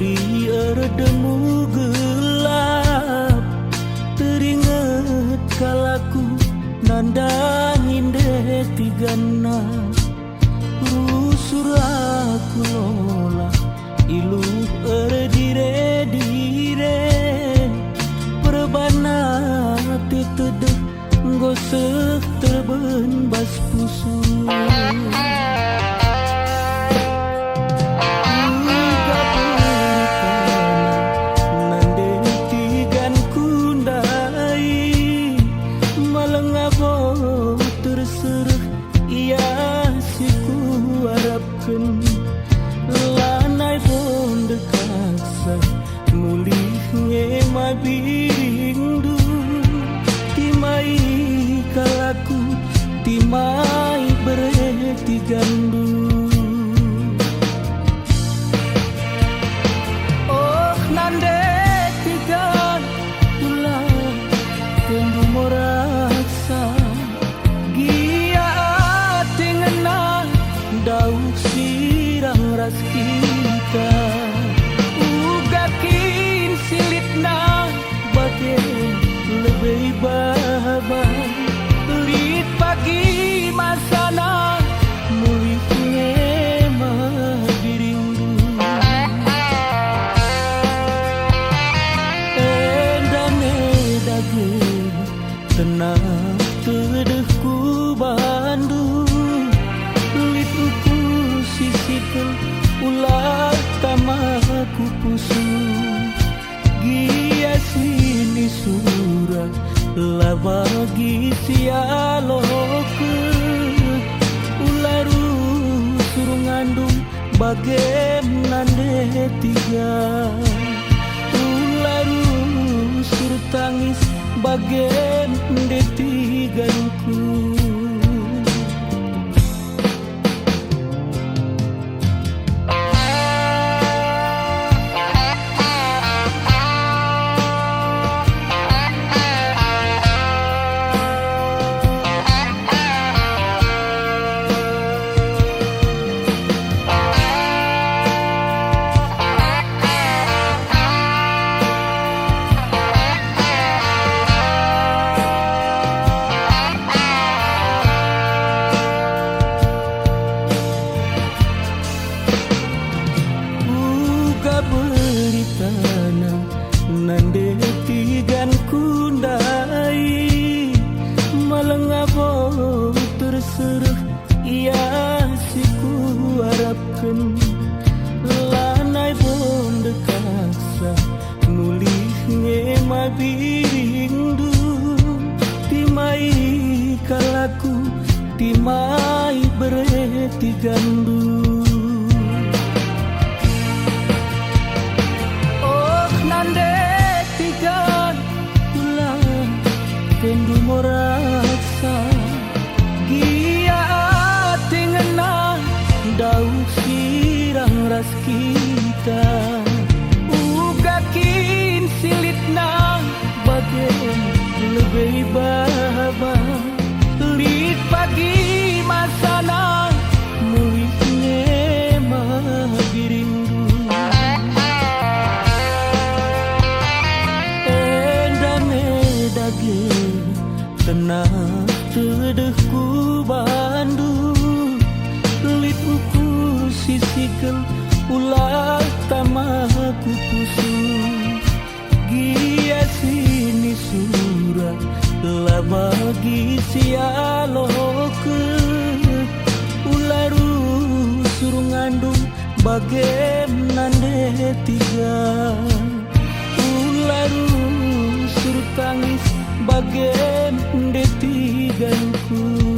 Hari erdemu gelap, teringat kalaku nandangin de tigana. Rusur aku lola ilu erdire-dire, perbana tetedeh gosek terben bas pusu. Lanai pun dekasa mulih ngemai birindu, timai kalaku timai berhenti gandu. Oh nande tigan ulah tendu morasa gia tingena dau sirang ras kita, ugakin silitna bagai lebih baba. Lit pagi masana mulihnya mah dirindu. Endane dage tenang tedehku bandu, lituku sisikan ulah tamaku pusu. Gia sini surat lah bagi sialoke, ularu suruh ngandung bagem nande tiga, ularu suruh tangis bagem nande tiganku. Beritana nande tigan kundai, malengabo terserah ia siku harapkan. Lanai pun dekasa nulih ngemai birindu, timai kalaku timai berhenti gandu. Tendu morasa gia tingena dau sirang ras kita, ugakin silitna bagai lebih baba. Lit pagi masana mulihnya mah dirindu. Endane dage tenang tedehku bandu, lituku sisikan ulah tamaku pusu. Gia sini surat lah bagi sialoke, ularu suruh ngandung bagem nande tiga, ularu suruh tangis bagem de tiganku.